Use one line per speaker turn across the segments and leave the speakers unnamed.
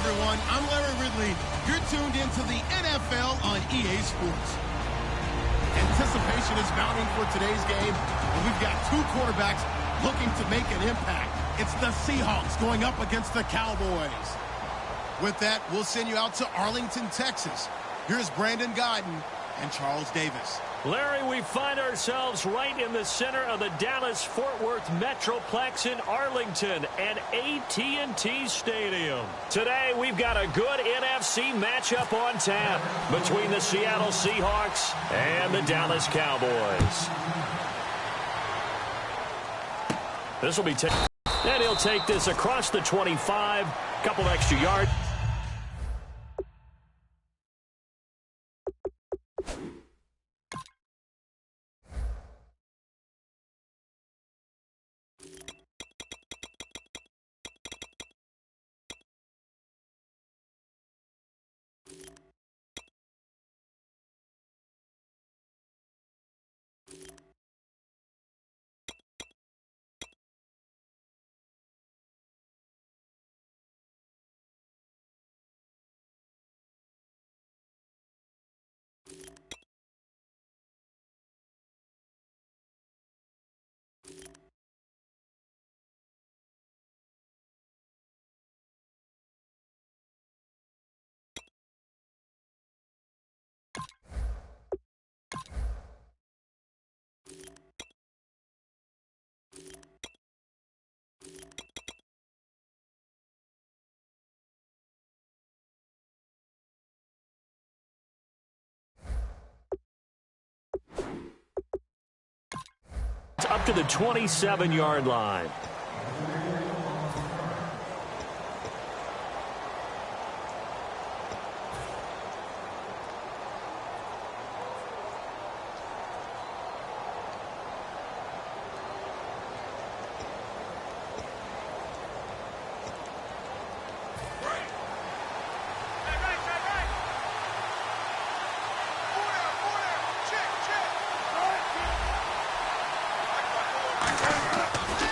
everyone. I'm Larry Ridley. You're tuned into the NFL on EA Sports. Anticipation is mounting for today's game, and we've got two quarterbacks looking to make an impact. It's the Seahawks going up against the Cowboys. With that, we'll send you out to Arlington, Texas. Here's Brandon Godden and Charles Davis.
Larry, we find ourselves right in the center of the Dallas-Fort Worth Metroplex in Arlington and AT&T Stadium. Today, we've got a good NFC matchup on tap between the Seattle Seahawks and the Dallas Cowboys. This will be and he'll take this across the 25, couple extra yards. Up to the 27-yard line.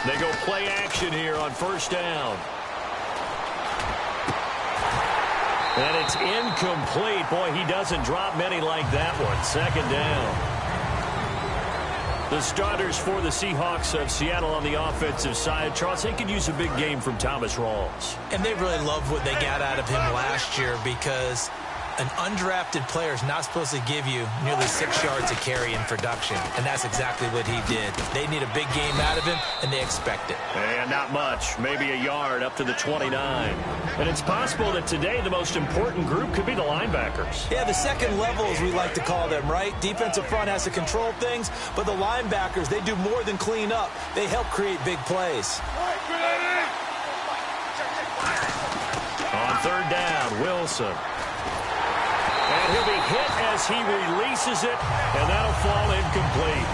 They go play action here on first down. And it's incomplete. Boy, he doesn't drop many like that one. Second down. The starters for the Seahawks of Seattle on the offensive side. Charles, they could use a big game from Thomas Rawls.
And they really loved what they got out of him last year because an undrafted player is not supposed to give you nearly 6 yards a carry in production, and that's exactly what he did. They need a big game out of him, and they expect it.
And not much, maybe a yard up to the 29. And it's possible that today the most important group could be the linebackers.
Yeah, the second level, as we like to call them, right? Defensive front has to control things, but the linebackers, they do more than clean up. They help create big plays.
On third down, Wilson. And he'll be hit as he releases it, and that'll fall incomplete.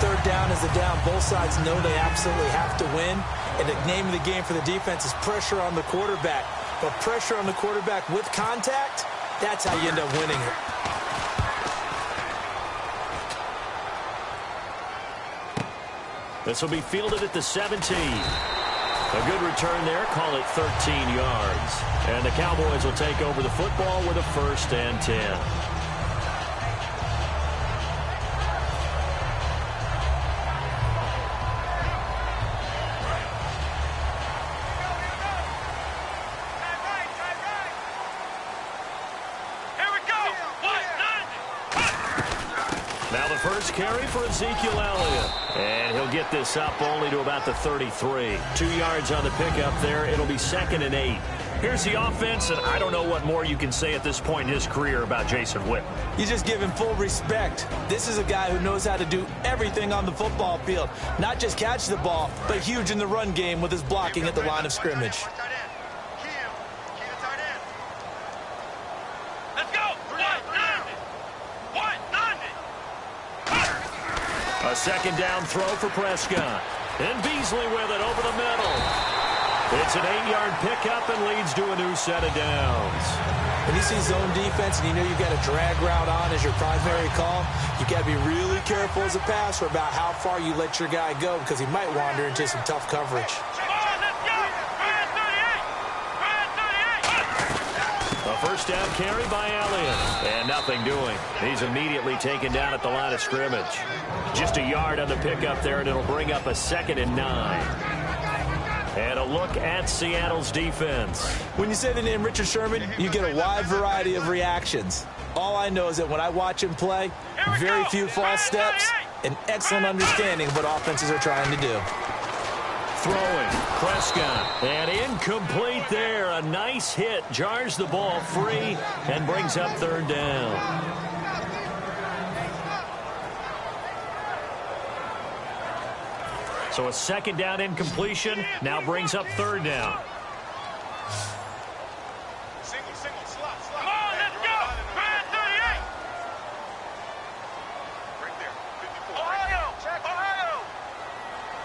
Third down is the down. Both sides know they absolutely have to win. And the name of the game for the defense is pressure on the quarterback. But pressure on the quarterback with contact, that's how you end up winning it.
This will be fielded at the 17. A good return there. Call it 13 yards. And the Cowboys will take over the football with a 1st and 10. Now the first carry for Ezekiel Elliott. And he'll get this up only to about the 33. 2 yards on the pickup there. It'll be 2nd and 8. Here's the offense, and I don't know what more you can say at this point in his career about Jason Witten.
You just give him full respect. This is a guy who knows how to do everything on the football field. Not just catch the ball, but huge in the run game with his blocking at the line of scrimmage.
A second down throw for Prescott. And Beasley with it over the middle. It's an 8-yard pickup and leads to a new set of downs.
When you see zone defense and you know you've got a drag route on as your primary call, you've got to be really careful as a passer about how far you let your guy go because he might wander into some tough coverage.
first down carry by Elliott. And nothing doing. He's immediately taken down at the line of scrimmage. Just a yard on the pickup there, and it'll bring up a 2nd and 9. And a look at Seattle's defense.
When you say the name Richard Sherman, you get a wide variety of reactions. All I know is that when I watch him play, very few false steps, an excellent understanding of what offenses are trying to do.
Throwing, Prescott, and incomplete there. A nice hit, jars the ball free, and brings up 3rd down. So a 2nd down incompletion now brings up 3rd down.
Single, slot. Come on, let's go. 38. Right there, 54. Ohio. Check. Ohio.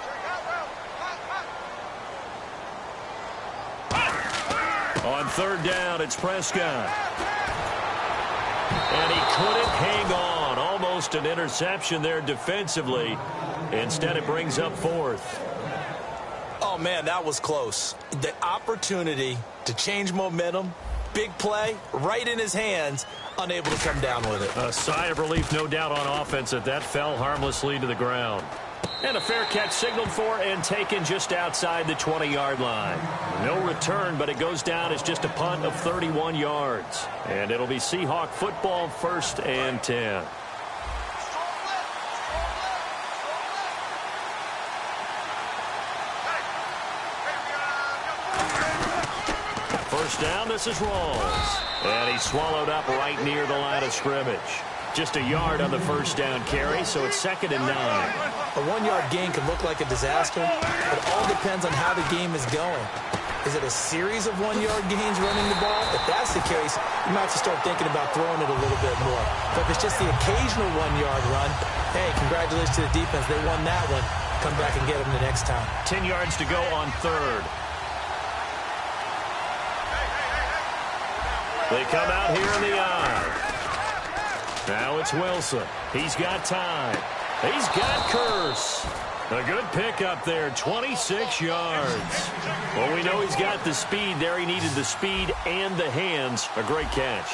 Check out.
On 3rd down, it's Prescott. And he couldn't hang on. Almost an interception there defensively. Instead, it brings up 4th.
Oh, man, that was close. The opportunity to change momentum, big play, right in his hands, unable to come down with it.
A sigh of relief, no doubt, on offense that fell harmlessly to the ground. And a fair catch signaled for and taken just outside the 20-yard line. No return, but it goes down as just a punt of 31 yards. And it'll be Seahawk football, 1st and 10. First down, this is Rawls. And he's swallowed up right near the line of scrimmage. Just a yard on the first down carry, so it's 2nd and 9.
A 1-yard gain can look like a disaster. It all depends on how the game is going. Is it a series of 1-yard gains running the ball? If that's the case, you might have to start thinking about throwing it a little bit more. But if it's just the occasional 1-yard run, hey, congratulations to the defense. They won that one. Come back and get them the next time.
10 yards to go on 3rd. They come out here in the eye. Now it's Wilson. He's got time. He's got Curse. A good pickup there, 26 yards. Well, we know he's got the speed there. He needed the speed and the hands. A great catch.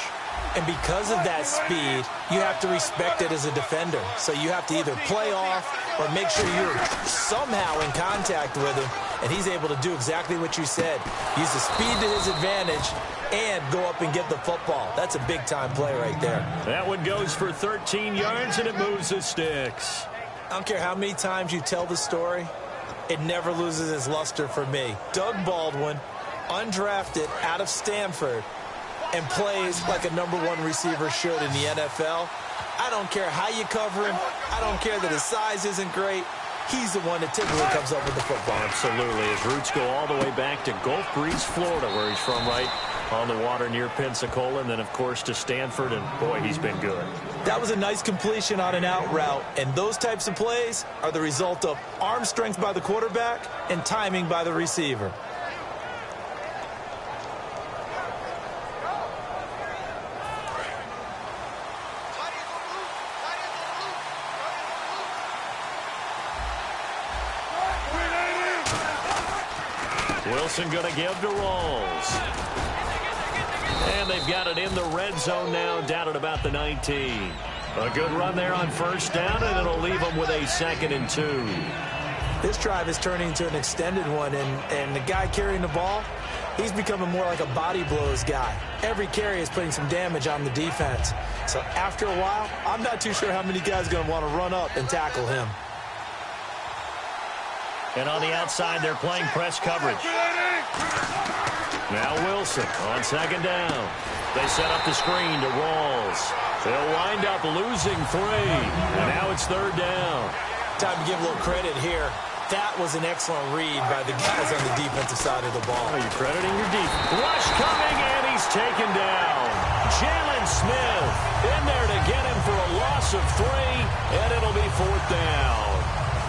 And because of that speed, you have to respect it as a defender. So you have to either play off or make sure you're somehow in contact with him. And he's able to do exactly what you said. Use the speed to his advantage and go up and get the football. That's a big-time play right there.
That one goes for 13 yards, and it moves the sticks.
I don't care how many times you tell the story, it never loses its luster for me. Doug Baldwin, undrafted out of Stanford, and plays like a #1 receiver should in the NFL. I don't care how you cover him. I don't care that his size isn't great. He's the one that typically comes up with the football.
Absolutely. His roots go all the way back to Gulf Breeze, Florida, where he's from, right on the water near Pensacola, and then, of course, to Stanford, and, boy, he's been good.
That was a nice completion on an out route, and those types of plays are the result of arm strength by the quarterback and timing by the receiver.
Wilson going to give to Rawls. And they've got it in the red zone now, down at about the 19. A good run there on first down, and it'll leave them with a 2nd and 2.
This drive is turning into an extended one, and the guy carrying the ball, he's becoming more like a body blows guy. Every carry is putting some damage on the defense. So after a while, I'm not too sure how many guys are going to want to run up and tackle him.
And on the outside, they're playing press coverage. Now Wilson on 2nd down. They set up the screen to Rawls. They'll wind up losing 3. And now it's 3rd down.
Time to give a little credit here. That was an excellent read by the guys on the defensive side of the ball.
Are you crediting your defense? Rush coming, and he's taken down. Jalen Smith in there to get him for a loss of 3, and it'll be 4th down.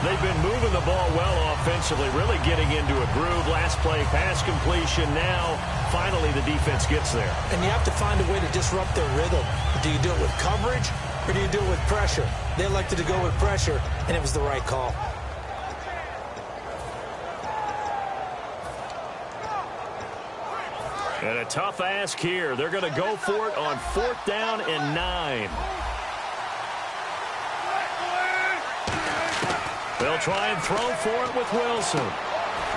They've been moving the ball well offensively, really getting into a groove. Last play, pass completion. Now, finally, the defense gets there.
And you have to find a way to disrupt their rhythm. Do you do it with coverage, or do you do it with pressure? They elected to go with pressure, and it was the right call.
And a tough ask here. They're going to go for it on 4th down and 9. They'll try and throw for it with Wilson.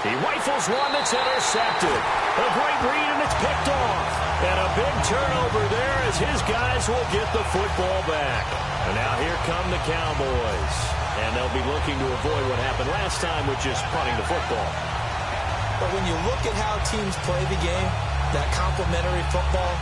He rifles one that's intercepted. A great read, and it's picked off. And a big turnover there as his guys will get the football back. And now here come the Cowboys. And they'll be looking to avoid what happened last time, which is punting the football.
But when you look at how teams play the game, that complementary football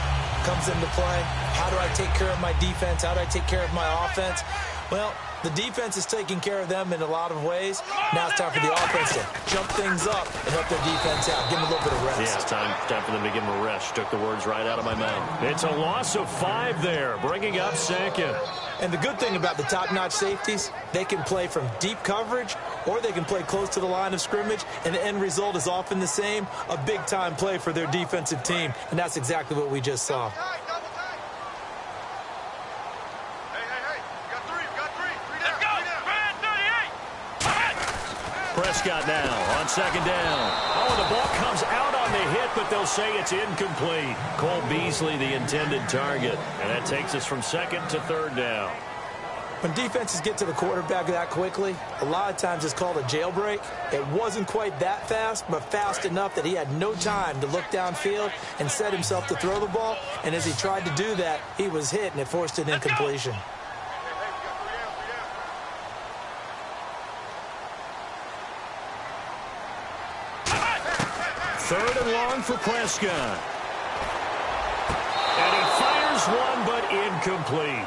comes into play. How do I take care of my defense? How do I take care of my offense? Well, the defense is taking care of them in a lot of ways. Now it's time for the offense to jump things up and help their defense out. Give them a little bit of rest.
Yeah, it's time for them to give them a rest. Took the words right out of my mouth. It's a loss of 5 there, bringing up 2nd.
And the good thing about the top-notch safeties, they can play from deep coverage or they can play close to the line of scrimmage, and the end result is often the same, a big-time play for their defensive team. And that's exactly what we just saw.
Prescott now on 2nd down. Oh, the ball comes out on the hit, but they'll say it's incomplete. Cole Beasley, the intended target. And that takes us from 2nd to 3rd down.
When defenses get to the quarterback that quickly, a lot of times it's called a jailbreak. It wasn't quite that fast, but fast enough that he had no time to look downfield and set himself to throw the ball. And as he tried to do that, he was hit, and it forced an incompletion.
3rd and long for Prescott. And he fires one, but incomplete.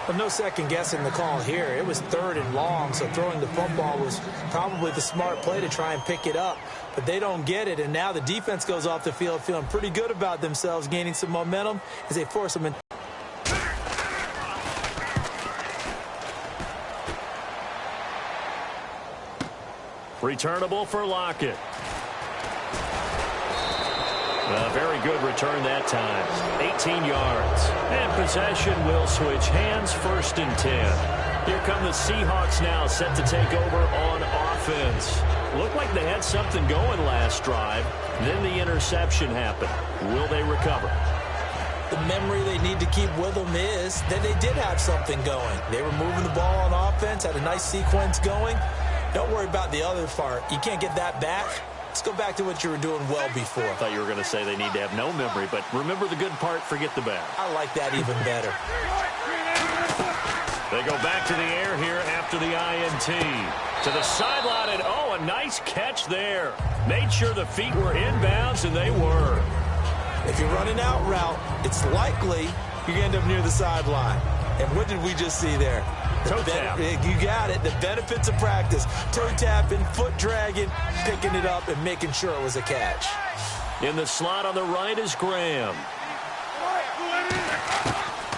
Well, no second guessing the call here. It was 3rd and long, so throwing the football was probably the smart play to try and pick it up. But they don't get it, and now the defense goes off the field feeling pretty good about themselves, gaining some momentum as they force them in.
Returnable for Lockett. A very good return that time. 18 yards. And possession will switch hands, 1st and 10. Here come the Seahawks now, set to take over on offense. Looked like they had something going last drive. Then the interception happened. Will they recover?
The memory they need to keep with them is that they did have something going. They were moving the ball on offense, had a nice sequence going. Don't worry about the other part. You can't get that back. Let's go back to what you were doing well before.
I thought you were going to say they need to have no memory, but remember the good part, forget the bad.
I like that even better.
They go back to the air here after the INT. To the sideline, and oh, a nice catch there. Made sure the feet were inbounds, and they were.
If you're running out route, it's likely you're going to end up near the sideline. And what did we just see there?
Toe tap.
You got it. The benefits of practice. Toe tapping, foot dragging, picking it up, and making sure it was a catch.
In the slot on the right is Graham.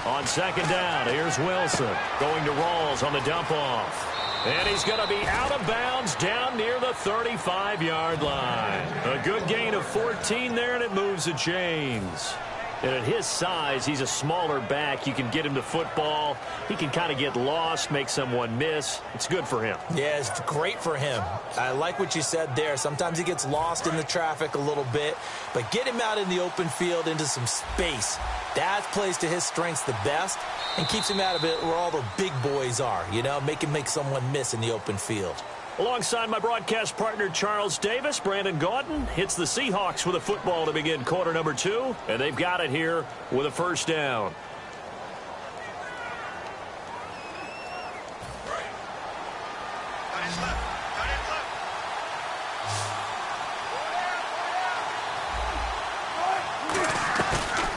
On 2nd down, here's Wilson. Going to Rawls on the dump-off. And he's going to be out of bounds down near the 35-yard line. A good gain of 14 there, and it moves the chains. And at his size, he's a smaller back. You can get him to football. He can kind of get lost, make someone miss. It's good for him.
Yeah, it's great for him. I like what you said there. Sometimes he gets lost in the traffic a little bit. But get him out in the open field into some space. That plays to his strengths the best and keeps him out of it where all the big boys are. You know, make someone miss in the open field.
Alongside my broadcast partner, Charles Davis, Brandon Gaudin hits the Seahawks with a football to begin quarter number 2, and they've got it here with a 1st down.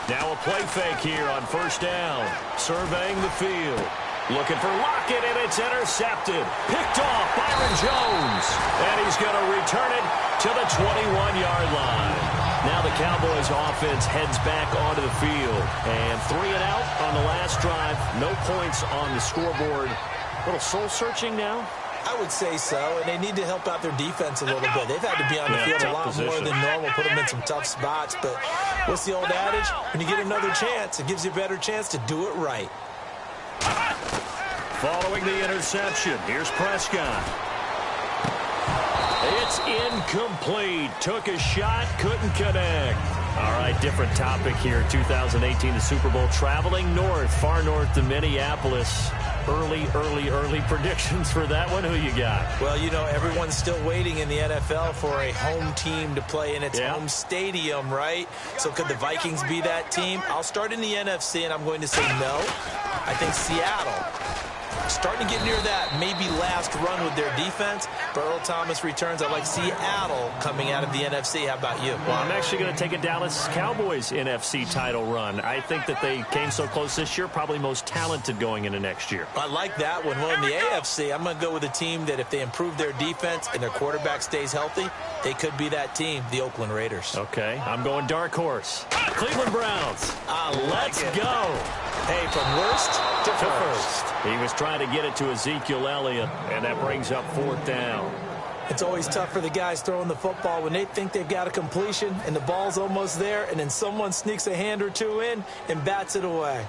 Now a play fake here on 1st down, surveying the field. Looking for Lockett, and it's intercepted. Picked off Byron Jones. And he's going to return it to the 21-yard line. Now the Cowboys offense heads back onto the field. And 3 and out on the last drive. No points on the scoreboard. A little soul-searching now?
I would say so, and they need to help out their defense a little bit. They've had to be on the field a lot more than normal, put them in some tough spots. But what's the old adage? When you get another chance, it gives you a better chance to do it right.
Following the interception, here's Prescott. It's incomplete. Took a shot, couldn't connect. All right, different topic here. 2018, the Super Bowl, traveling north, far north to Minneapolis. Early predictions for that one. Who you got?
Well, you know, everyone's still waiting in the NFL for a home team to play in its home stadium, right? So could the Vikings be that team? I'll start in the NFC, and I'm going to say no. I think Seattle, starting to get near that maybe last run with their defense. But Earl Thomas returns. I like Seattle coming out of the NFC. How about you?
Well, I'm actually going to take a Dallas Cowboys NFC title run. I think that they came so close this year, probably most talented going into next year.
I like that one. Well, in the AFC, I'm going to go with a team that if they improve their defense and their quarterback stays healthy, they could be that team, the Oakland Raiders.
Okay, I'm going dark horse. Cleveland Browns. Let's go.
Hey, from worst to first.
He was trying to get it to Ezekiel Elliott, and that brings up 4th down.
It's always tough for the guys throwing the football when they think they've got a completion and the ball's almost there, and then someone sneaks a hand or two in and bats it away.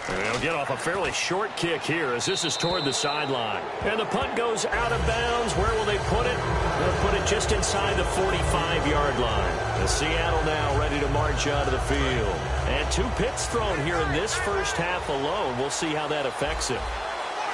They'll get off a fairly short kick here as this is toward the sideline. And the punt goes out of bounds. Where will they put it? They'll put it just inside the 45-yard line. The Seattle now ready to march out of the field. And 2 picks thrown here in this first half alone. We'll see how that affects him.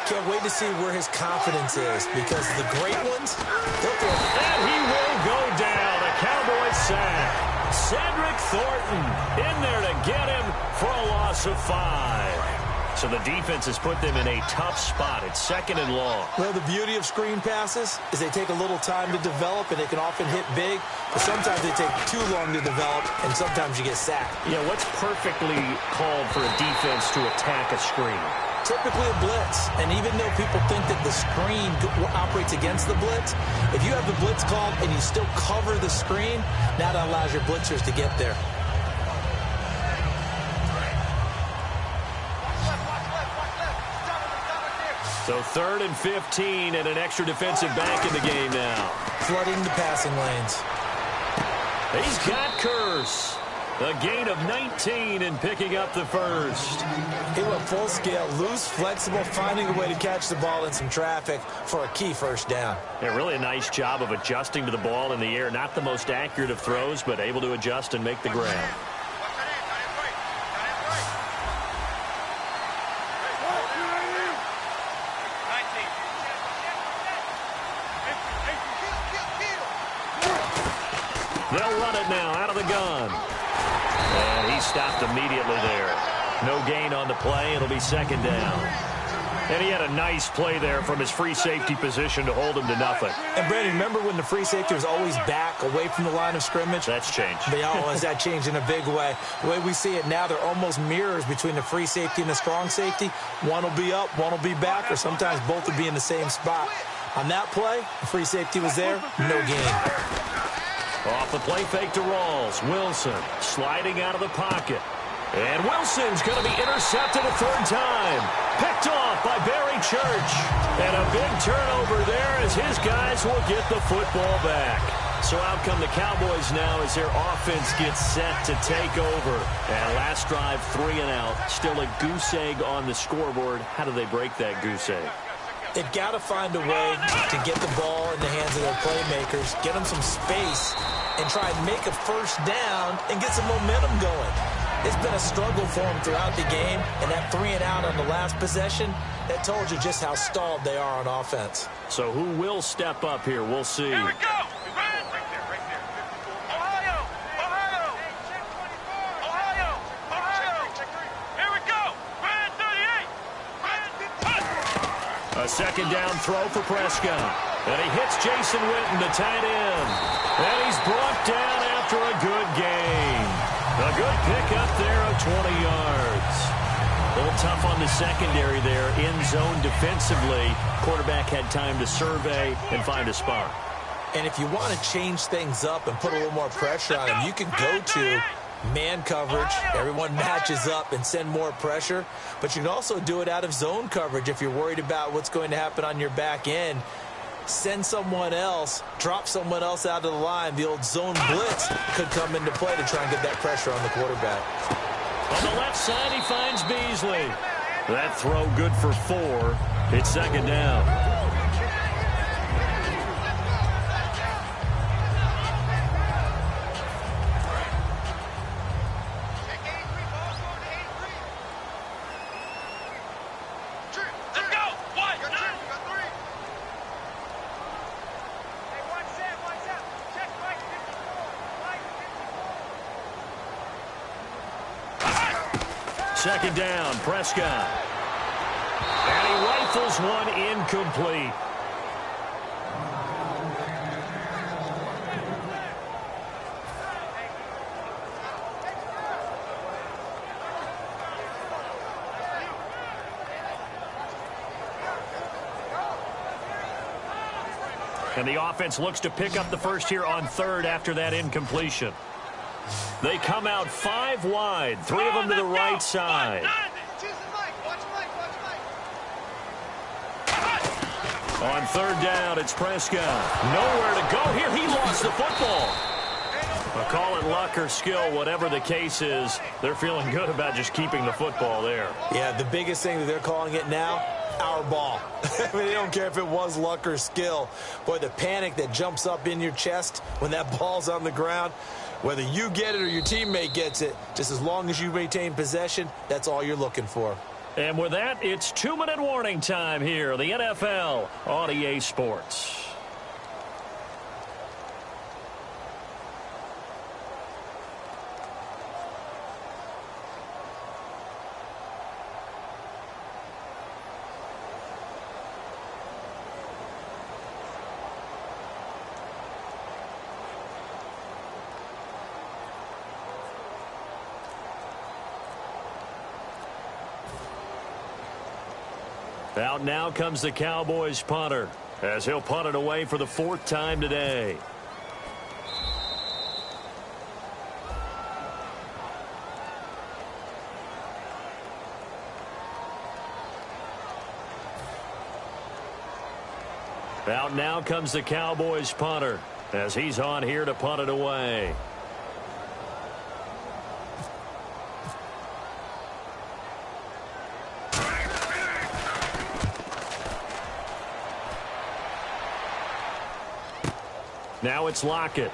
Can't wait to see where his confidence is, because the great ones, they'll throw.
And he will go down. A Cowboy sack. Cedric Thornton in there to get him for a loss of 5. So the defense has put them in a tough spot. It's 2nd and long.
Well, the beauty of screen passes is they take a little time to develop, and they can often hit big, but sometimes they take too long to develop, and sometimes you get sacked.
Yeah, what's perfectly called for a defense to attack a screen?
Typically a blitz, and even though people think that the screen operates against the blitz, if you have the blitz called and you still cover the screen, now that allows your blitzers to get there.
So 3rd and 15 and an extra defensive back in the game now.
Flooding the passing lanes.
He's got Curse. A gain of 19 and picking up the first.
He went full scale, loose, flexible, finding a way to catch the ball in some traffic for a key first down.
Yeah, really a nice job of adjusting to the ball in the air. Not the most accurate of throws, but able to adjust and make the grab. They'll run it now out of the gun. And he stopped immediately there. No gain on the play. It'll be 2nd down. And he had a nice play there from his free safety position to hold him to nothing.
And, Brandon, remember when the free safety was always back away from the line of scrimmage?
That's changed.
Has that changed in a big way? The way we see it now, they're almost mirrors between the free safety and the strong safety. One will be up, one will be back, or sometimes both will be in the same spot. On that play, the free safety was there, no gain.
Off the play fake to Rawls. Wilson sliding out of the pocket. And Wilson's going to be intercepted a 3rd time. Picked off by Barry Church. And a big turnover there as his guys will get the football back. So out come the Cowboys now as their offense gets set to take over. And last drive, 3 and out. Still a goose egg on the scoreboard. How do they break that goose egg?
They've got to find a way to get the ball in the hands of their playmakers, get them some space, and try and make a first down and get some momentum going. It's been a struggle for them throughout the game, and that 3 and out on the last possession, that told you just how stalled they are on offense.
So who will step up here? We'll see.
Here we go. Right there. Ohio. Here we go. Red 38.
A 2nd down throw for Prescott. And he hits Jason Witten, the tight end. And he's brought down after a good gain. A good pickup there of 20 yards. A little tough on the secondary there. In zone defensively. Quarterback had time to survey and find a spot.
And if you want to change things up and put a little more pressure on him, you can go to man coverage. Everyone matches up and send more pressure. But you can also do it out of zone coverage if you're worried about what's going to happen on your back end. Send someone else, drop someone else out of the line. The old zone blitz could come into play to try and get that pressure on the quarterback.
On the left side, he finds Beasley. That throw good for 4. It's 2nd down. Second down, Prescott. And he rifles one incomplete. And the offense looks to pick up the first here on third after that incompletion. They come out 5 wide, 3 of them to the right side. On third down, it's Prescott. Nowhere to go here. He lost the football. I'll call it luck or skill, whatever the case is. They're feeling good about just keeping the football there.
Yeah, the biggest thing that they're calling it now, our ball. I mean, they don't care if it was luck or skill. Boy, the panic that jumps up in your chest when that ball's on the ground, whether you get it or your teammate gets it, just as long as you maintain possession, that's all you're looking for.
And with that, it's 2-minute warning time here, the NFL on EA Sports. Out now comes the Cowboys punter, as he'll punt it away for the 4th time today. Out now comes the Cowboys punter, as he's on here to punt it away. Now it's Lockett.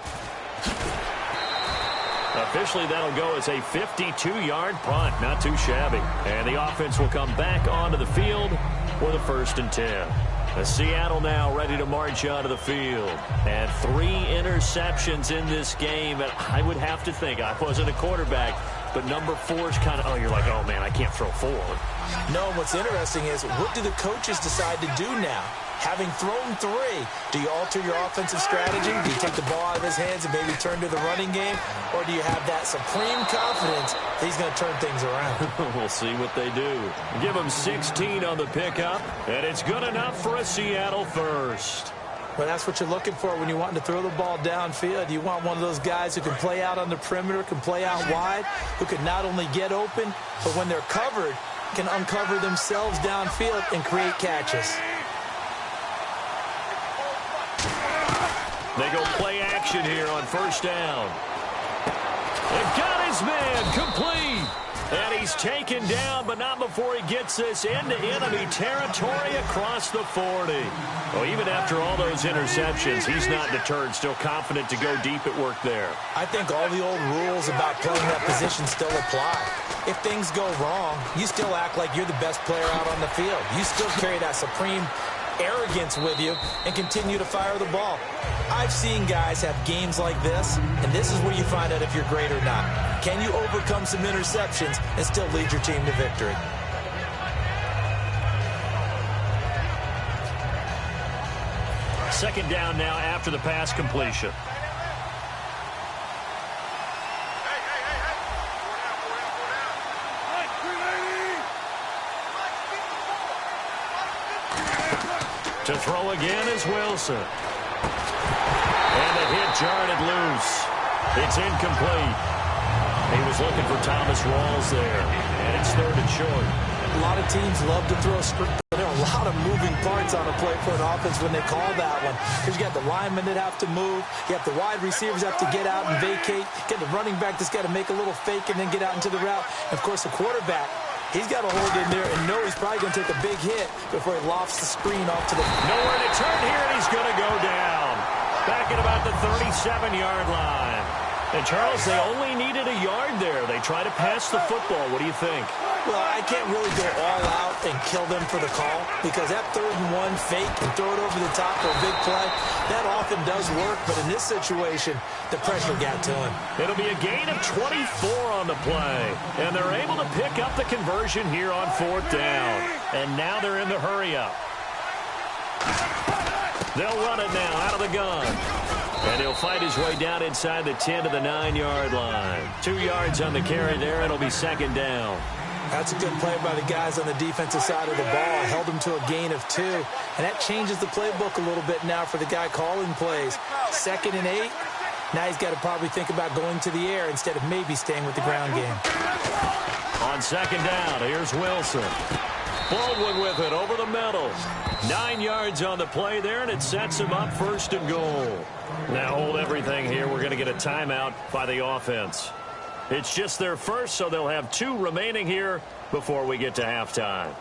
Officially, that'll go as a 52-yard punt. Not too shabby. And the offense will come back onto the field for the 1st and 10. Seattle now ready to march onto the field. And 3 interceptions in this game. And I would have to think, I wasn't a quarterback, but number 4 is kind of, oh, you're like, oh, man, I can't throw 4.
No, what's interesting is, what do the coaches decide to do now? Having thrown 3, do you alter your offensive strategy? Do you take the ball out of his hands and maybe turn to the running game? Or do you have that supreme confidence that he's going to turn things around?
We'll see what they do. Give him 16 on the pickup, and it's good enough for a Seattle first.
Well, that's what you're looking for when you're wanting to throw the ball downfield. You want one of those guys who can play out on the perimeter, can play out wide, who can not only get open, but when they're covered, can uncover themselves downfield and create catches.
They go play action here on 1st down. They've got his man complete. And he's taken down, but not before he gets this into enemy territory across the 40. Well, even after all those interceptions, he's not deterred, still confident to go deep at work there.
I think all the old rules about playing that position still apply. If things go wrong, you still act like you're the best player out on the field. You still carry that supreme arrogance with you and continue to fire the ball. I've seen guys have games like this, and this is where you find out if you're great or not. Can you overcome some interceptions and still lead your team to victory?
Second down now after the pass completion. To throw again is Wilson. And the hit jarred it loose. It's incomplete. He was looking for Thomas Rawls there. And it's 3rd and short.
A lot of teams love to throw a script, but there are a lot of moving parts on a play for an offense when they call that one. Because you got the linemen that have to move. You have the wide receivers have to get out and vacate. You got the running back that's got to make a little fake and then get out into the route. And, of course, the quarterback, he's got to hold in there and know he's probably going to take a big hit before he lofts the screen off to the...
Nowhere to turn here, and he's going to go down. Back at about the 37-yard line. And, Charles, they only needed a yard there. They try to pass the football. What do you think?
Well, I can't really go all out and kill them for the call because that 3rd and 1 fake and throw it over the top for a big play, that often does work. But in this situation, the pressure got to him.
It'll be a gain of 24 on the play. And they're able to pick up the conversion here on 4th down. And now they're in the hurry-up. They'll run it now out of the gun. And he'll fight his way down inside the 10 to the 9-yard line. 2 yards on the carry there. It'll be 2nd down.
That's a good play by the guys on the defensive side of the ball. Held them to a gain of 2. And that changes the playbook a little bit now for the guy calling plays. 2nd and 8. Now he's got to probably think about going to the air instead of maybe staying with the ground game.
On 2nd down, here's Wilson. Baldwin with it over the middle. 9 yards on the play there, and it sets him up 1st and goal. Now hold everything here. We're going to get a timeout by the offense. It's just their first, so they'll have 2 remaining here before we get to halftime.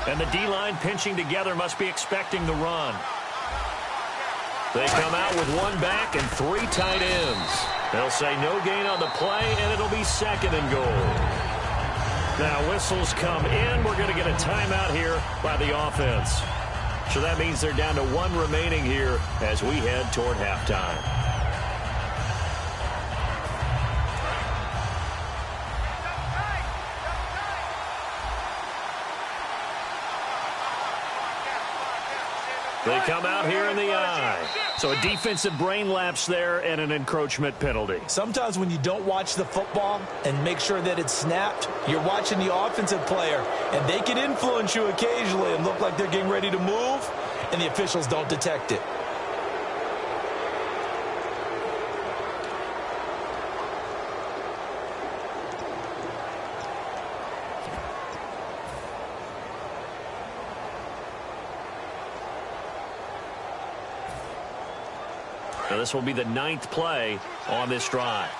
And the D-line pinching together must be expecting the run. They come out with 1 back and 3 tight ends. They'll say no gain on the play, and it'll be 2nd and goal. Now whistles come in. We're going to get a timeout here by the offense. So that means they're down to 1 remaining here as we head toward halftime. They come out here in the eye. So a defensive brain lapse there and an encroachment penalty.
Sometimes when you don't watch the football and make sure that it's snapped, you're watching the offensive player, and they can influence you occasionally and look like they're getting ready to move, and the officials don't detect it.
Now this will be the 9th play on this drive.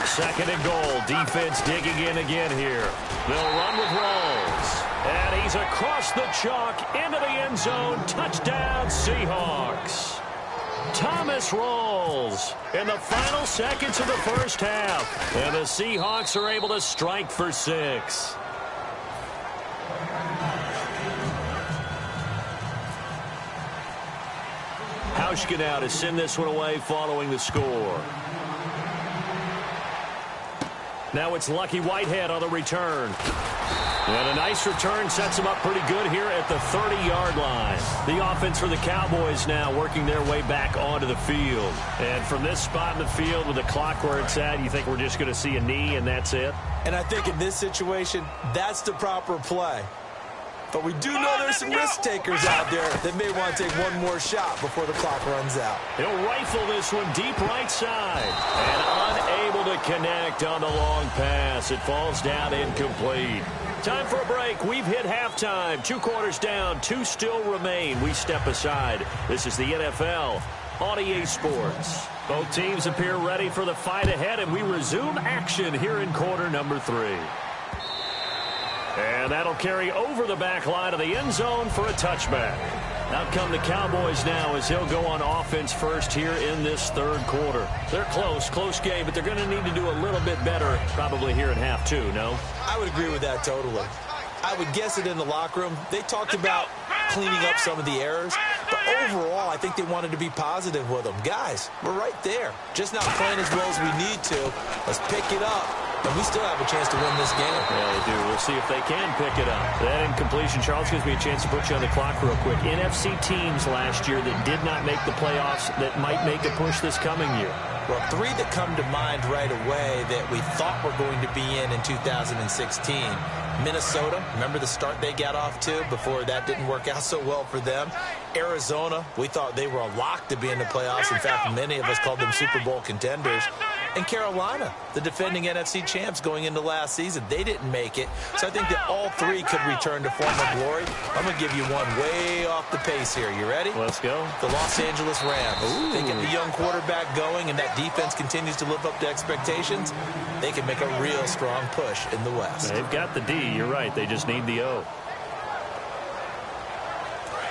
Second and goal. Defense digging in again here. They'll run with Rawls. And he's across the chalk into the end zone. Touchdown, Seahawks. Thomas Rawls in the final seconds of the first half. And the Seahawks are able to strike for 6. Hauschka now to send this one away following the score. Now it's Lucky Whitehead on the return. And a nice return sets him up pretty good here at the 30-yard line. The offense for the Cowboys now working their way back onto the field. And from this spot in the field with the clock where it's at, you think we're just going to see a knee and that's it?
And I think in this situation, that's the proper play. But we do know there's some risk takers out there that may want to take one more shot before the clock runs out.
He'll rifle this one deep right side. And unable to connect on the long pass. It falls down incomplete. Time for a break. We've hit halftime. 2 quarters down. 2 still remain. We step aside. This is the NFL on EA Sports. Both teams appear ready for the fight ahead, and we resume action here in quarter number 3. And that'll carry over the back line of the end zone for a touchback. Out come the Cowboys now as he'll go on offense first here in this 3rd quarter. They're close game, but they're going to need to do a little bit better probably here in half 2, no?
I would agree with that totally. I would guess it in the locker room. They talked about cleaning up some of the errors, but overall, I think they wanted to be positive with them. Guys, we're right there. Just not playing as well as we need to. Let's pick it up. And we still have a chance to win this game.
Yeah, they do. We'll see if they can pick it up. That incompletion, Charles, gives me a chance to put you on the clock real quick. NFC teams last year that did not make the playoffs that might make a push this coming year.
Well, 3 that come to mind right away that we thought were going to be in 2016. Minnesota, remember the start they got off to before that didn't work out so well for them. Arizona, we thought they were a lock to be in the playoffs. In fact, many of us called them Super Bowl contenders. And Carolina, the defending NFC champs going into last season, they didn't make it. So I think that all three could return to former glory. I'm going to give you one way off the pace here. You ready?
Let's go.
The Los Angeles Rams.
Ooh.
They get the young quarterback going, and that defense continues to live up to expectations. They can make a real strong push in the West.
They've got the D. You're right. They just need the O.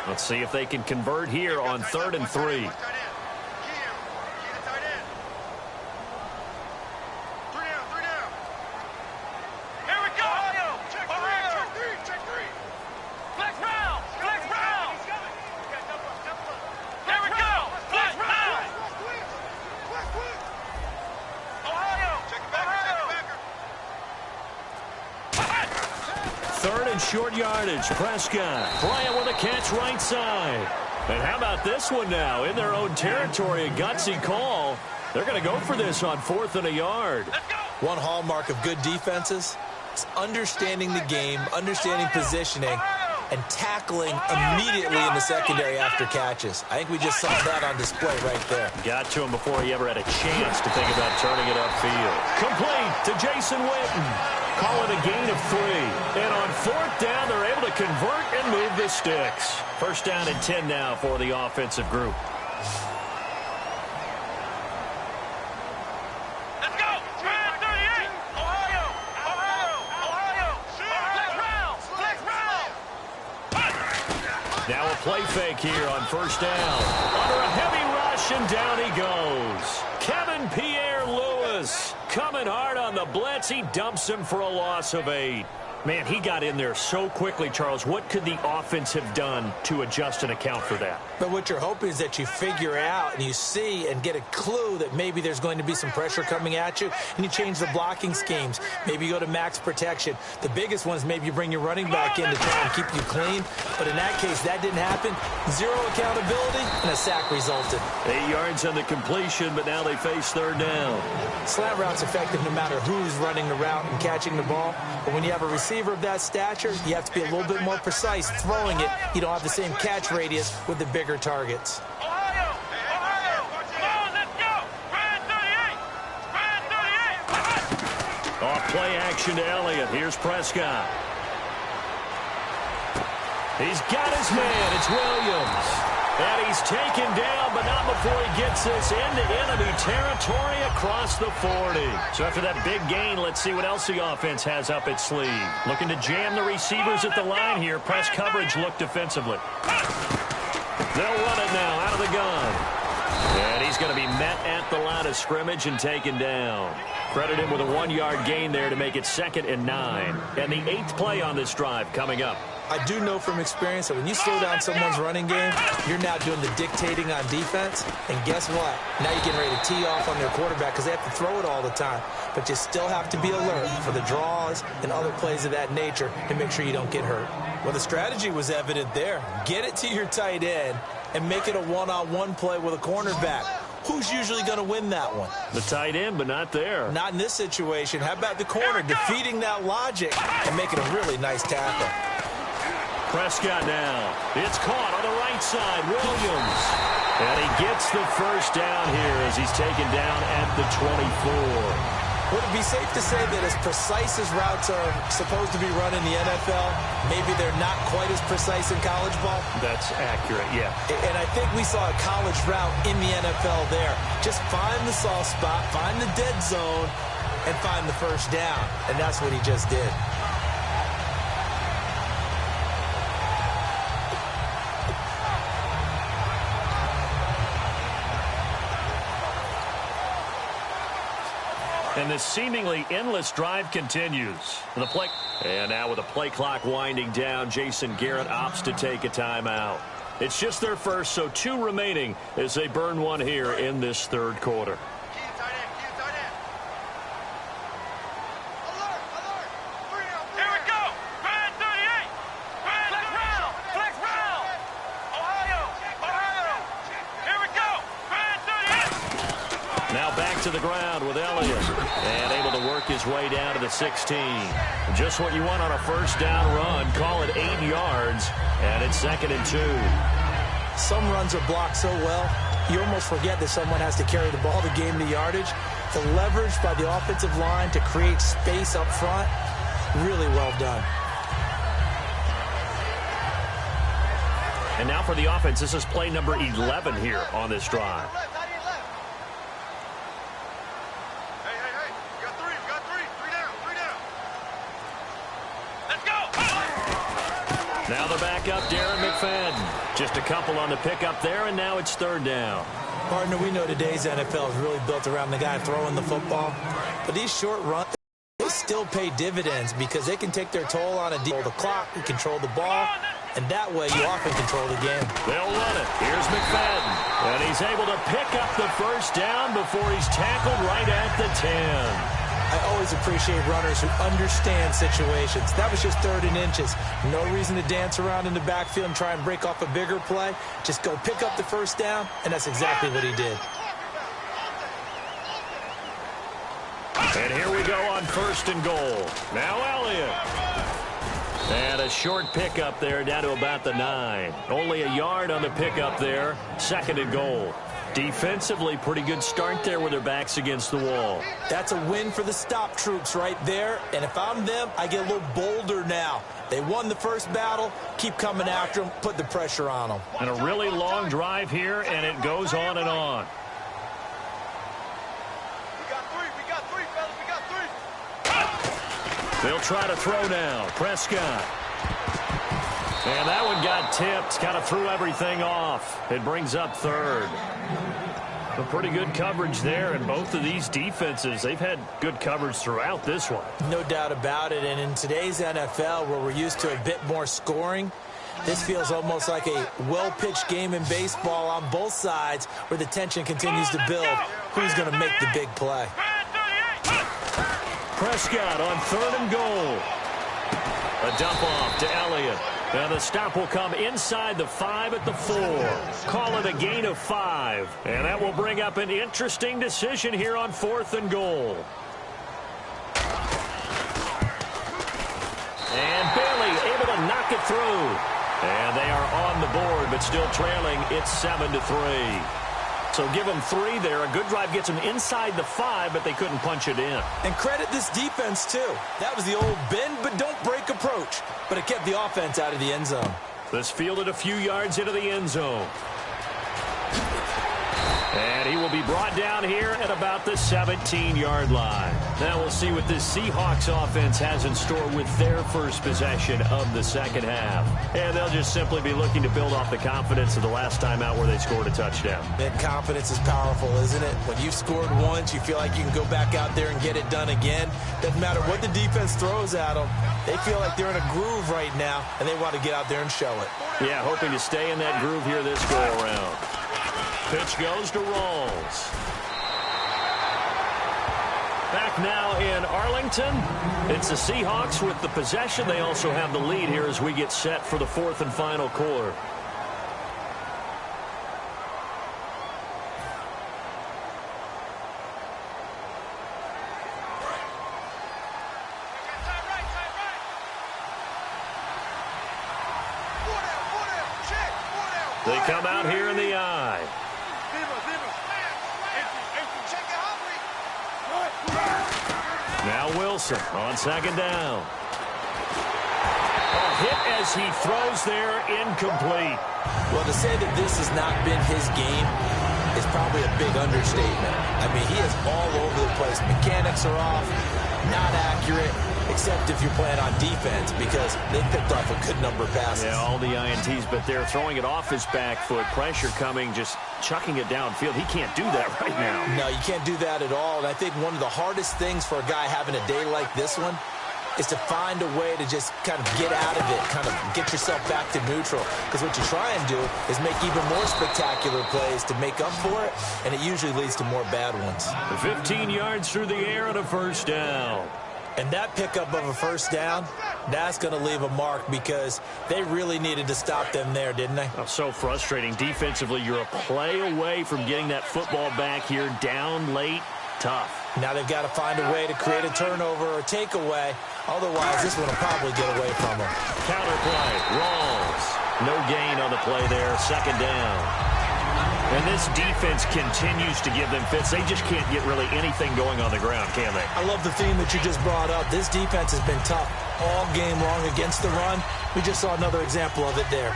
Let's see if they can convert here on 3rd and 3. Short yardage. Prescott playing with a catch right side. And how about this one now? In their own territory, a gutsy call. They're going to go for this on 4th and a yard.
One hallmark of good defenses is understanding the game, understanding positioning, and tackling immediately in the secondary after catches. I think we just saw that on display right there.
Got to him before he ever had a chance to think about turning it upfield. Complete to Jason Witten. Call it a gain of 3. And on 4th down, they're able to convert and move the sticks. 1st down and 10 now for the offensive group.
Let's go! 38! Ohio! Flex round!
Now a play fake here on 1st down. Under a heavy rush, and down he goes. Kevin Pierre-Louis coming hard on the blitz. He dumps him for a loss of 8. Man, he got in there so quickly, Charles. What could the offense have done to adjust and account for that?
But what you're hoping is that you figure out and you see and get a clue that maybe there's going to be some pressure coming at you, and you change the blocking schemes. Maybe you go to max protection. The biggest one is maybe you bring your running back in to try and keep you clean. But in that case, that didn't happen. 0 accountability, and a sack resulted.
8 yards on the completion, but now they face 3rd down.
Slant route's effective no matter who's running the route and catching the ball. But when you have a receiver of that stature, you have to be a little bit more precise throwing it. You don't have the same catch radius with the bigger targets.
Ohio! Come on, let's go! Brand 38!
Off play action to Elliott. Here's Prescott. He's got his man. It's Williams. And he's taken down, but not before he gets this into enemy territory across the 40. So after that big gain, let's see what else the offense has up its sleeve. Looking to jam the receivers at the line here. Press coverage look defensively. They'll run it now out of the gun. And he's going to be met at the line of scrimmage and taken down. Credit him with a 1-yard gain there to make it 2nd and 9. And the 8th play on this drive coming up.
I do know from experience that when you slow down someone's running game, you're now doing the dictating on defense. And guess what? Now you're getting ready to tee off on their quarterback because they have to throw it all the time. But you still have to be alert for the draws and other plays of that nature to make sure you don't get hurt. Well, the strategy was evident there. Get it to your tight end and make it a one-on-one play with a cornerback. Who's usually going to win that one?
The tight end, but not there.
Not in this situation. How about the corner defeating that logic and making a really nice tackle?
Prescott now. It's caught on the right side. Williams. And he gets the 1st down here as he's taken down at the 24.
Would it be safe to say that as precise as routes are supposed to be run in the NFL, maybe they're not quite as precise in college ball?
That's accurate, yeah.
And I think we saw a college route in the NFL there. Just find the soft spot, find the dead zone, and find the 1st down. And that's what he just did.
And this seemingly endless drive continues. And now with the play clock winding down, Jason Garrett opts to take a timeout. It's just their first, so 2 remaining as they burn one here in this 3rd quarter.
Here we go! Brand 38! Flex round! Ohio! Here we go! Brand 38!
Now back to the ground with Elliott. And able to work his way down to the 16. Just what you want on a 1st down run. Call it 8 yards. And it's 2nd and 2.
Some runs are blocked so well, you almost forget that someone has to carry the ball to gain the yardage. The leverage by the offensive line to create space up front, really well done.
And now for the offense, this is play number 11 here on this drive. Now the backup, Darren McFadden. Just a couple on the pickup there, and now it's third down.
Partner, we know today's NFL is really built around the guy throwing the football. But these short runs, they still pay dividends because they can take their toll on a deal. The clock, you control the ball, and that way you often control the game.
They'll run it. Here's McFadden. And he's able to pick up the first down before he's tackled right at the 10.
I always appreciate runners who understand situations. That was just 3rd and inches. No reason to dance around in the backfield and try and break off a bigger play. Just go pick up the first down, and that's exactly what he did.
And here we go on 1st and goal. Now Elliott. And a short pickup there down to about the 9. Only a yard on the pickup there. 2nd and goal. Defensively, pretty good start there with their backs against the wall.
That's a win for the stop troops right there. And if I'm them, I get a little bolder now. They won the first battle. Keep coming after them. Put the pressure on them.
And a really long drive here, and it goes on and on.
We got three, fellas. We got 3.
They'll try to throw now. Prescott. And that one got tipped. Kind of threw everything off. It brings up 3rd. A pretty good coverage there, and both of these defenses, they've had good coverage throughout this one.
No doubt about it, and in today's NFL, where we're used to a bit more scoring, this feels almost like a well-pitched game in baseball on both sides where the tension continues to build. Who's going to make the big play?
Prescott on 3rd and goal. A dump off to Elliott. And the stop will come inside the 5 at the 4. Call it a gain of 5. And that will bring up an interesting decision here on 4th and goal. And Bailey able to knock it through. And they are on the board, but still trailing. It's 7-3. So give them 3 there. A good drive gets them inside the 5, but they couldn't punch it in.
And credit this defense, too. That was the old bend but don't break approach. But it kept the offense out of the end zone.
This fielded a few yards into the end zone. And he will be brought down here at about the 17-yard line. Now we'll see what this Seahawks offense has in store with their first possession of the second half. And they'll just simply be looking to build off the confidence of the last time out where they scored a touchdown.
And confidence is powerful, isn't it? When you've scored once, you feel like you can go back out there and get it done again. Doesn't matter what the defense throws at them. They feel like they're in a groove right now, and they want to get out there and show it.
Yeah, hoping to stay in that groove here this go-around. Pitch goes to Rawls. Back now in Arlington. It's the Seahawks with the possession. They also have the lead here as we get set for the 4th and final quarter. They come out here in the eye. Now Wilson on 2nd down. A hit as he throws there, incomplete.
Well, to say that this has not been his game is probably a big understatement. I mean, he is all over the place. Mechanics are off, not accurate, except if you're playing on defense because they picked off a good number of passes.
Yeah, all the INTs, but they're throwing it off his back foot. Pressure coming, just chucking it downfield. He can't do that right now.
No, you can't do that at all. And I think one of the hardest things for a guy having a day like this one is to find a way to just kind of get out of it, kind of get yourself back to neutral. Because what you try and do is make even more spectacular plays to make up for it, and it usually leads to more bad ones.
15 yards through the air and a first down.
And that pickup of a first down, that's going to leave a mark because they really needed to stop them there, didn't they?
Oh, so frustrating. Defensively, you're a play away from getting that football back here down late. Tough.
Now they've got to find a way to create a turnover or takeaway. Otherwise, this one will probably get away from them.
Counter play. Rawls. No gain on the play there. 2nd down. And this defense continues to give them fits. They just can't get really anything going on the ground, can they?
I love the theme that you just brought up. This defense has been tough all game long against the run. We just saw another example of it there.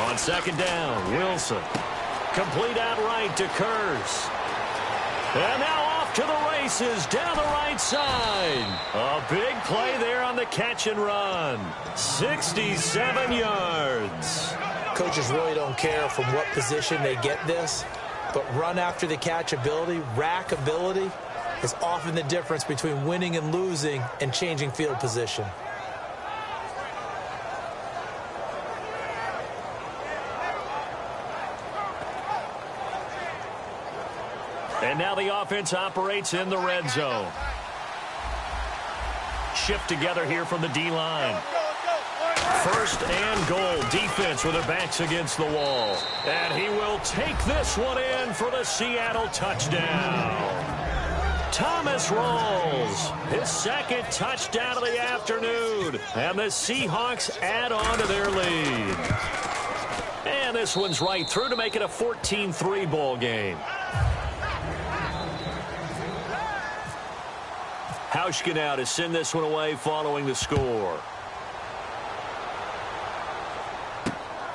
On second down, Wilson. Complete out right to Kurz. And now off to the races down the right side. A big play there on the catch and run. 67 yards.
Coaches really don't care from what position they get this, but run after the catch ability, rack ability, is often the difference between winning and losing and changing field position.
And now the offense operates in the red zone. Shift together here from the D-line. First and goal. Defense with their backs against the wall. And he will take this one in for the Seattle touchdown. Thomas rolls. His second touchdown of the afternoon. And the Seahawks add on to their lead. And this one's right through to make it a 14-3 ball game. Hauschka now to send this one away following the score.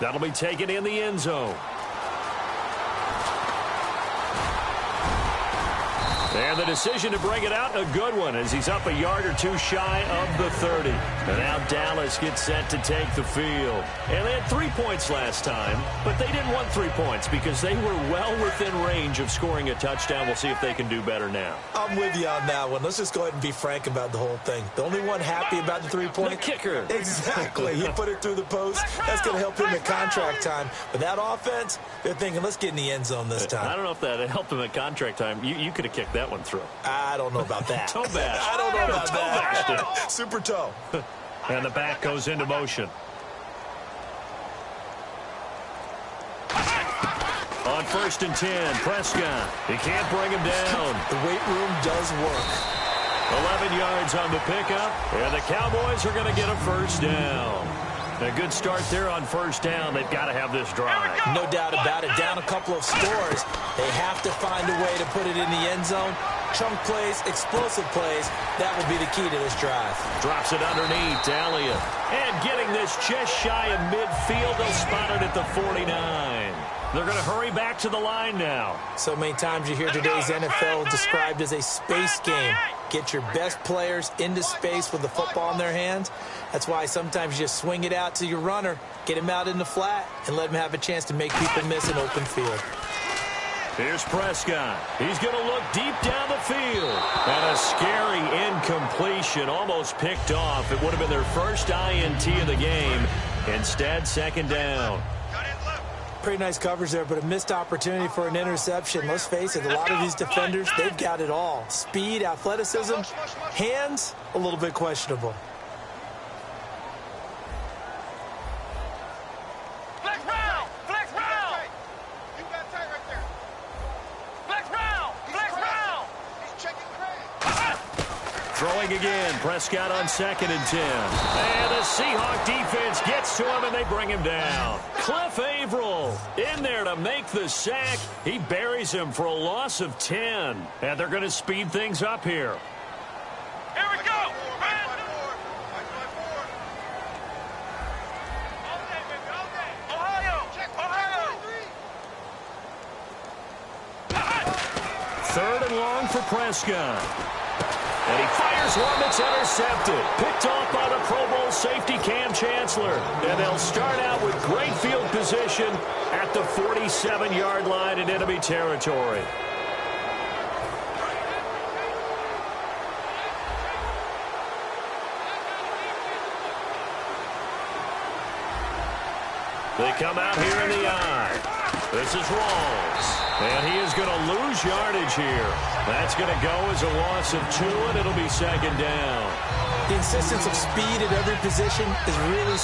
That'll be taken in the end zone. And the decision to bring it out, a good one, as he's up a yard or two shy of the 30. And now Dallas gets set to take the field. And they had 3 points last time, but they didn't want 3 points because they were well within range of scoring a touchdown. We'll see if they can do better now.
I'm with you on that one. Let's just go ahead and be frank about the whole thing. The only one happy about the 3-point?
The kicker.
Exactly. He put it through the post. That's going to help him at contract time. But that offense, they're thinking, let's get in the end zone this time.
I don't know if that helped him at contract time. You could have kicked that one through.
I don't know about that.
Toe bash.
I don't know about
toe
that. Super toe.
And the back goes into motion. On 1st and 10, Prescott. He can't bring him down.
The weight room does work.
11 yards on the pickup, and the Cowboys are going to get a first down. A good start there on 1st down. They've got to have this drive.
No doubt about it. Down a couple of scores. They have to find a way to put it in the end zone. Chunk plays, explosive plays. That will be the key to this drive.
Drops it underneath to Elliott. And getting this just shy of midfield. They'll spot it at the 49. They're going to hurry back to the line now.
So many times you hear today's NFL described as a space game. Get your best players into space with the football in their hands. That's why sometimes you just swing it out to your runner, get him out in the flat, and let him have a chance to make people miss an open field.
Here's Prescott. He's going to look deep down the field. And a scary incompletion, almost picked off. It would have been their first INT of the game. Instead, 2nd down.
Pretty nice coverage there, but a missed opportunity for an interception. Let's face it, a lot of these defenders, they've got it all. Speed, athleticism, hands, a little bit questionable.
Flex round! Flex round! You got tight right there. Flex round! Flex round! He's checking Craig.
Throwing again. Prescott on 2nd and 10. And the Seahawk defense gets to him, and they bring him down. Cliff Averill in there to make the sack. He buries him for a loss of 10. And they're going to speed things up here.
Here we go! Ohio! Ohio!
3rd and long for Prescott. And he fires one that's intercepted. Picked off by the Pro Bowl safety Cam Chancellor. And they'll start out with great field position at the 47-yard line in enemy territory. They come out here in the eye. This is Rawls. And he is going to lose yardage here. That's going to go as a loss of 2, and it'll be 2nd down.
The insistence of speed at every position is really...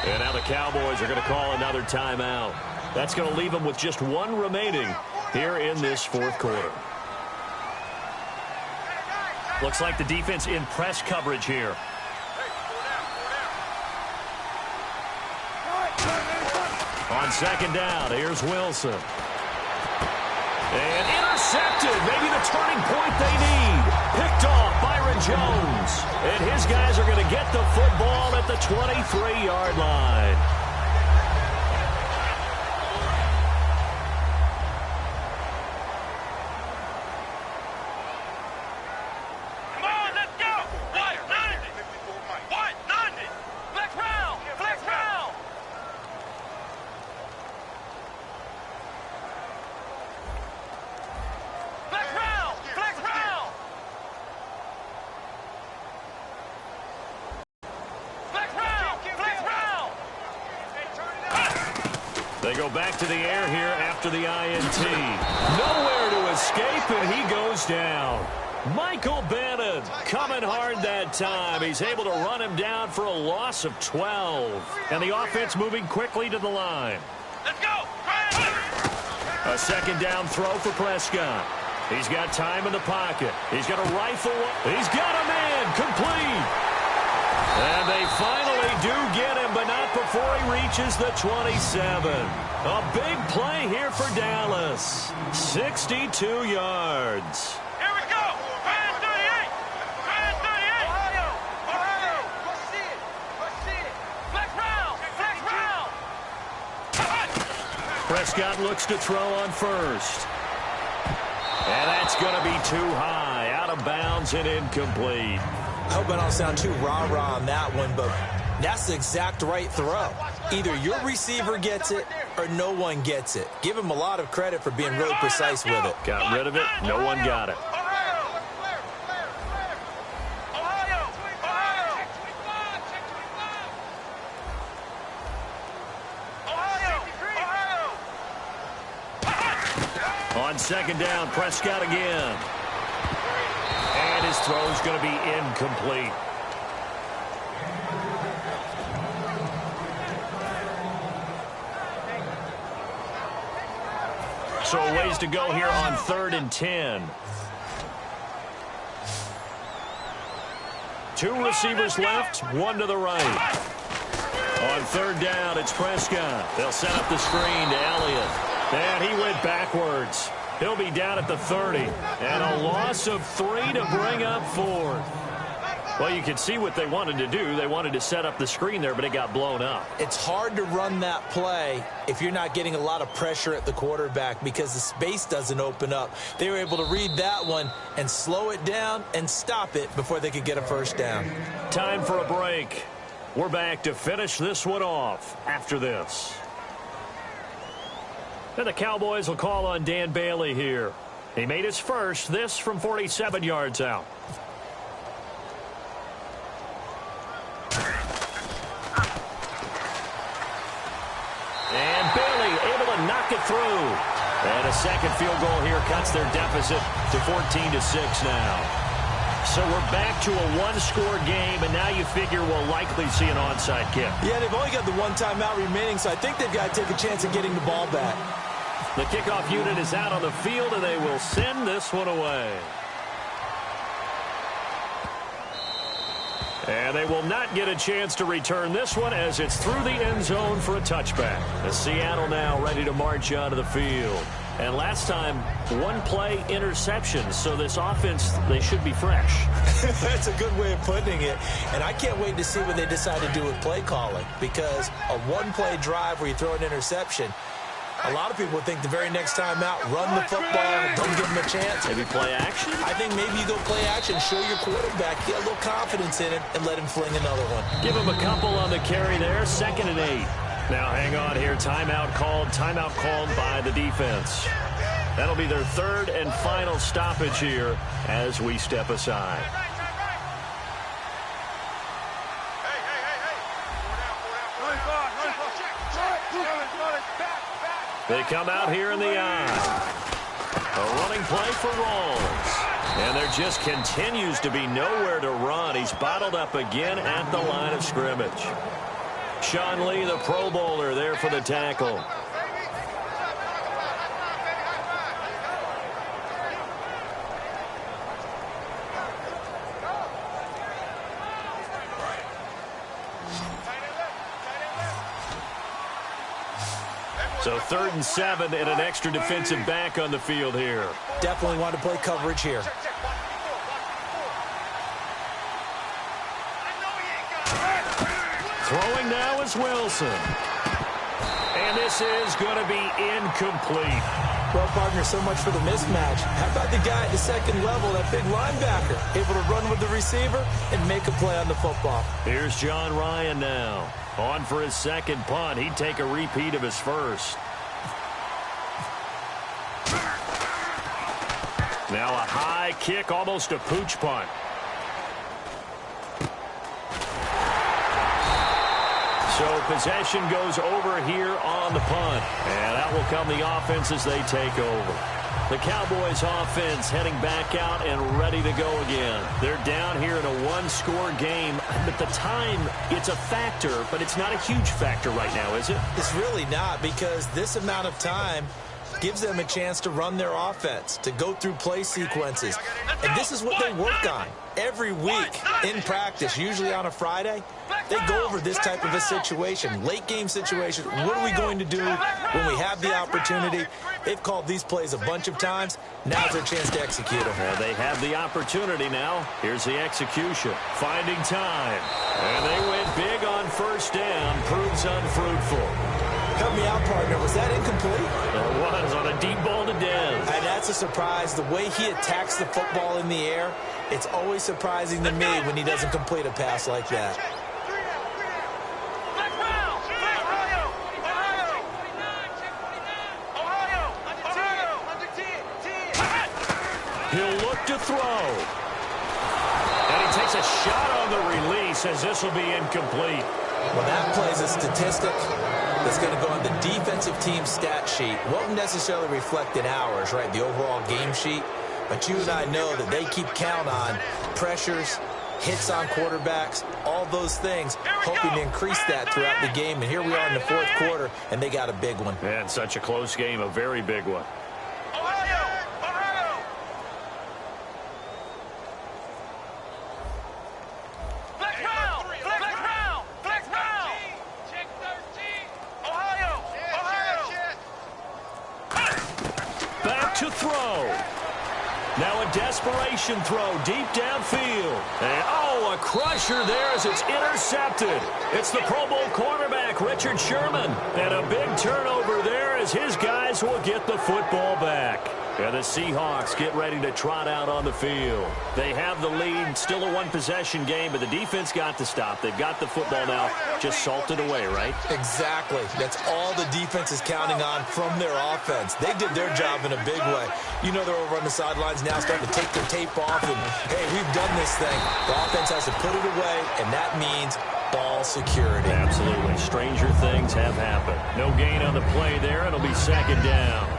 And now the Cowboys are going to call another timeout. That's going to leave them with just 1 remaining here in this 4th quarter. Looks like the defense in press coverage here. On second down, here's Wilson. And intercepted. Maybe the turning point they need. Picked off Byron Jones. And his guys are going to get the football at the 23-yard line. They go back to the air here after the INT. Nowhere to escape, and he goes down. Michael Bannon coming hard that time. He's able to run him down for a loss of 12. And the offense moving quickly to the line.
Let's go!
A second down throw for Prescott. He's got time in the pocket. He's got a rifle. He's got a man complete. And they finally do get him, but not before he reaches the 27. A big play here for Dallas. 62 yards.
Here we go! Ryan 38! Ryan 38! Ohio! Ohio! Let's see it! Let's see it! Flex round! Flex round!
Prescott looks to throw on first. And that's going to be too high. Out of bounds and incomplete.
I hope I don't sound too rah-rah on that one, but that's the exact right throw. Either your receiver gets it or no one gets it. Give him a lot of credit for being really precise with it.
Got rid of it. No one got it. On second down, Prescott again. And his throw's going to be incomplete. So a ways to go here on 3rd and 10. Two receivers left, one to the right. On 3rd down, it's Prescott. They'll set up the screen to Elliott. And he went backwards. He'll be down at the 30. And a loss of 3 to bring up 4th. Well, you can see what they wanted to do. They wanted to set up the screen there, but it got blown up.
It's hard to run that play if you're not getting a lot of pressure at the quarterback because the space doesn't open up. They were able to read that one and slow it down and stop it before they could get a first down.
Time for a break. We're back to finish this one off after this. And the Cowboys will call on Dan Bailey here. He made his first, this from 47 yards out. And Bailey able to knock it through. And a second field goal here cuts their deficit to 14-6 now. So we're back to a one-score game, and now you figure we'll likely see an onside kick.
Yeah, they've only got the one timeout remaining, so I think they've got to take a chance at getting the ball back.
The kickoff unit is out on the field, and they will send this one away. And they will not get a chance to return this one as it's through the end zone for a touchback. The Seattle now ready to march onto the field. And last time, one-play interception, so this offense, they should be fresh.
That's a good way of putting it. And I can't wait to see what they decide to do with play calling, because a one-play drive where you throw an interception, a lot of people think the very next time out, run the football, don't give them a chance.
Maybe play action?
I think maybe you go play action, show your quarterback, get a little confidence in him, and let him fling another one.
Give him a couple on the carry there, 2nd and 8. Now hang on here, timeout called by the defense. That'll be their 3rd and final stoppage here as we step aside. They come out here in the eye. A running play for Rawls. And there just continues to be nowhere to run. He's bottled up again at the line of scrimmage. Sean Lee, the Pro Bowler, there for the tackle. So 3rd and 7 and an extra defensive back on the field here.
Definitely want to play coverage here.
Throwing now is Wilson. And this is going to be incomplete.
Well, partner, so much for the mismatch. How about the guy at the second level, that big linebacker, able to run with the receiver and make a play on the football?
Here's John Ryan now. On for his second punt. He'd take a repeat of his first. Now a high kick, almost a pooch punt. So possession goes over here on the punt. And out will come the offense as they take over. The Cowboys offense heading back out and ready to go again. They're down here in a one-score game. But the time, it's a factor, but it's not a huge factor right now, is it?
It's really not, because this amount of time gives them a chance to run their offense, to go through play sequences. And this is what they work on every week in practice, usually on a Friday. They go over this type of a situation, late game situation. What are we going to do when we have the opportunity? They've called these plays a bunch of times. Now's their chance to execute them.
Well, they have the opportunity now. Here's the execution. Finding time. And they went big on first down. Proves unfruitful.
Help me out, partner. Was that incomplete?
It was on a deep ball to Dez.
And that's a surprise. The way he attacks the football in the air, it's always surprising to me when he doesn't complete a pass like that.
He'll look to throw. And he takes a shot on the release as this will be incomplete.
Well, that plays a statistic that's going to go on the defensive team stat sheet. Won't necessarily reflect in ours, right, the overall game sheet. But you and I know that they keep count on pressures, hits on quarterbacks, all those things, hoping to increase that throughout the game. And here we are in the fourth quarter, and they got a big one.
And such a close game, a very big one. To throw. Now a desperation throw deep downfield. And oh, a crusher there as it's intercepted. It's the Pro Bowl cornerback, Richard Sherman. And a big turnover there as his guys will get the football back. And the Seahawks get ready to trot out on the field. They have the lead, still a one-possession game, but the defense got to stop. They've got the football now, just salted away, right?
Exactly. That's all the defense is counting on from their offense. They did their job in a big way. You know they're over on the sidelines now starting to take their tape off and, hey, we've done this thing. The offense has to put it away, and that means ball security.
Absolutely. Stranger things have happened. No gain on the play there. It'll be second down.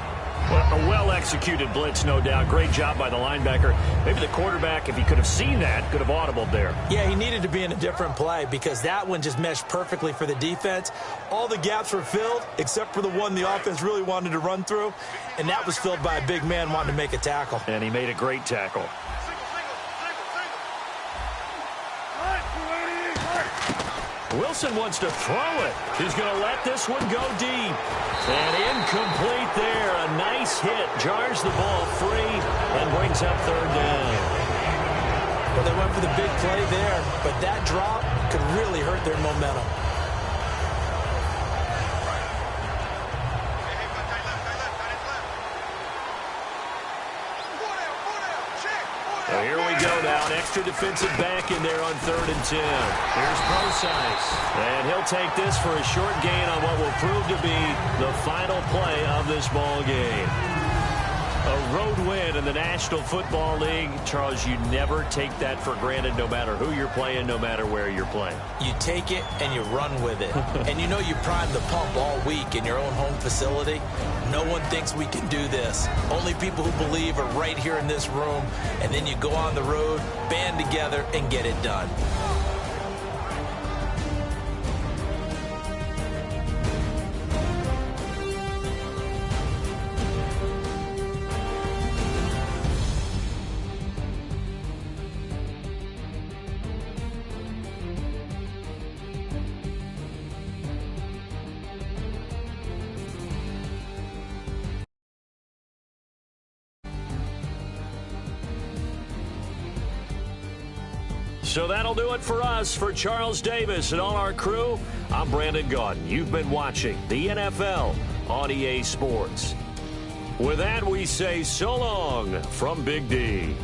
Well, a well-executed blitz, no doubt. Great job by the linebacker. Maybe the quarterback, if he could have seen that, could have audibled there.
Yeah, he needed to be in a different play because that one just meshed perfectly for the defense. All the gaps were filled except for the one the offense really wanted to run through, and that was filled by a big man wanting to make a tackle.
And he made a great tackle. Wilson wants to throw it. He's going to let this one go deep. And incomplete there. A nice hit. Jars the ball free and brings up third down.
Well, they went for the big play there, but that drop could really hurt their momentum.
Well, here we go now. An extra defensive back in there on 3rd and 10. Here's Procise. And he'll take this for a short gain on what will prove to be the final play of this ball game. A road win in the National Football League. Charles, you never take that for granted no matter who you're playing, no matter where you're playing.
You take it and you run with it. And you know you prime the pump all week in your own home facility. No one thinks we can do this. Only people who believe are right here in this room. And then you go on the road, band together, and get it done.
So that'll do it for us. For Charles Davis and all our crew, I'm Brandon Gaudin. You've been watching the NFL on EA Sports. With that, we say so long from Big D.